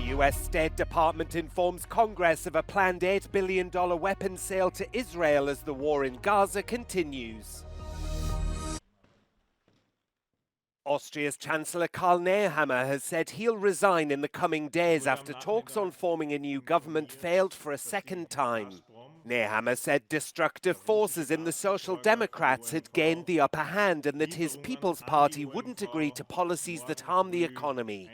U.S. State Department informs Congress of a planned $8 billion weapons sale to Israel as the war in Gaza continues. Austria's Chancellor Karl Nehammer has said he'll resign in the coming days after talks on forming a new government failed for a second time. Nehammer said destructive forces in the Social Democrats had gained the upper hand and that his People's Party wouldn't agree to policies that harm the economy.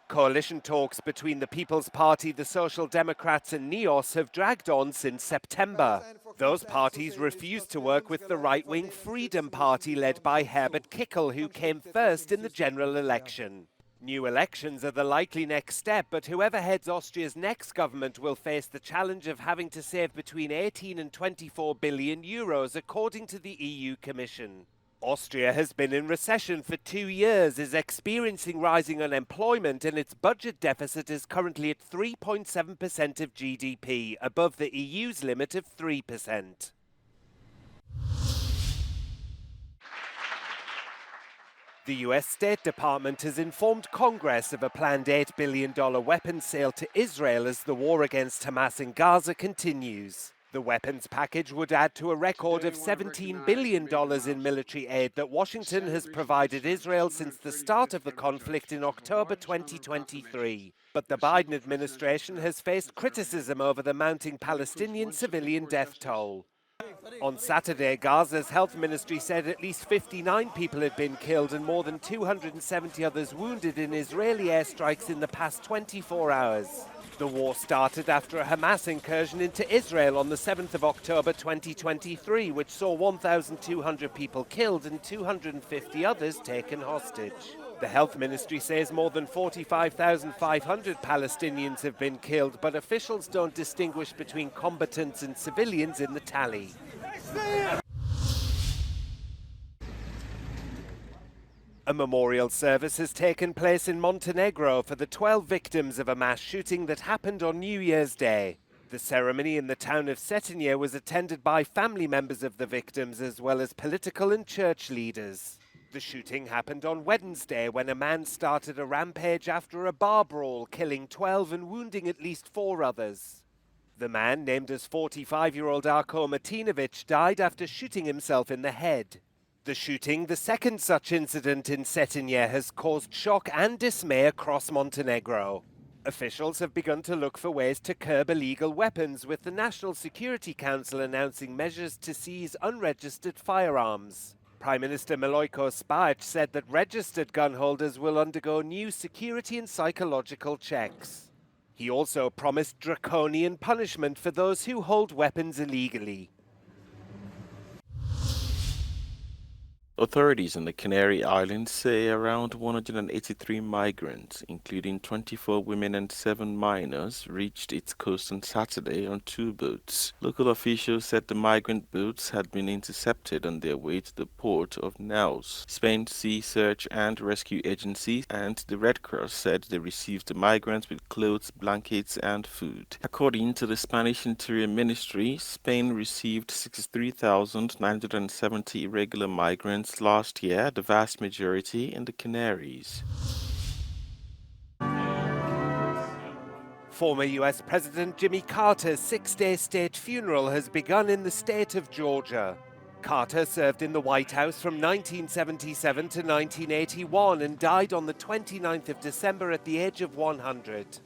Coalition talks between the People's Party, the Social Democrats and NEOS have dragged on since September. Those parties refused to work with the right-wing Freedom Party led by Herbert Kickl, who came first in the general election. New elections are the likely next step, but whoever heads Austria's next government will face the challenge of having to save between 18 and 24 billion euros, according to the EU Commission. Austria has been in recession for 2 years, is experiencing rising unemployment, and its budget deficit is currently at 3.7% of GDP, above the EU's limit of 3%. The U.S. State Department has informed Congress of a planned $8 billion weapons sale to Israel as the war against Hamas in Gaza continues. The weapons package would add to a record of $17 billion in military aid that Washington has provided Israel since the start of the conflict in October 2023. But the Biden administration has faced criticism over the mounting Palestinian civilian death toll. On Saturday, Gaza's health ministry said at least 59 people had been killed and more than 270 others wounded in Israeli airstrikes in the past 24 hours. The war started after a Hamas incursion into Israel on the 7th of October 2023, which saw 1,200 people killed and 250 others taken hostage. The health ministry says more than 45,500 Palestinians have been killed, but officials don't distinguish between combatants and civilians in the tally. A memorial service has taken place in Montenegro for the 12 victims of a mass shooting that happened on New Year's Day. The ceremony in the town of Cetinje was attended by family members of the victims as well as political and church leaders. The shooting happened on Wednesday when a man started a rampage after a bar brawl, killing 12 and wounding at least 4 others. The man, named as 45-year-old Arko Martinovic, died after shooting himself in the head. The shooting, the second such incident in Cetinje, has caused shock and dismay across Montenegro. Officials have begun to look for ways to curb illegal weapons, with the National Security Council announcing measures to seize unregistered firearms. Prime Minister Milojko Spajic said that registered gun holders will undergo new security and psychological checks. He also promised draconian punishment for those who hold weapons illegally. Authorities in the Canary Islands say around 183 migrants, including 24 women and 7 minors, reached its coast on Saturday on 2 boats. Local officials said the migrant boats had been intercepted on their way to the port of Naus. Spain's Sea Search and Rescue Agency and the Red Cross said they received the migrants with clothes, blankets and food. According to the Spanish Interior Ministry, Spain received 63,970 irregular migrants last year, the vast majority in the Canaries. Former U.S. President Jimmy Carter's 6-day state funeral has begun in the state of Georgia. Carter served in the White House from 1977 to 1981 and died on the 29th of December at the age of 100.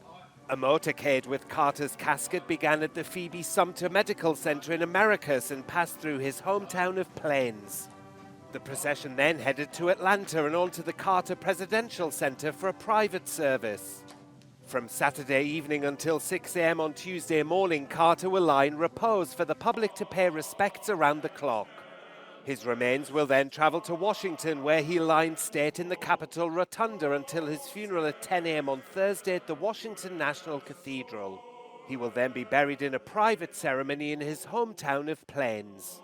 A motorcade with Carter's casket began at the Phoebe Sumter Medical Center in Americus and passed through his hometown of Plains. The procession then headed to Atlanta and on to the Carter Presidential Center for a private service. From Saturday evening until 6 a.m. on Tuesday morning, Carter will lie in repose for the public to pay respects around the clock. His remains will then travel to Washington, where he'll lie in state in the Capitol Rotunda until his funeral at 10 a.m. on Thursday at the Washington National Cathedral. He will then be buried in a private ceremony in his hometown of Plains.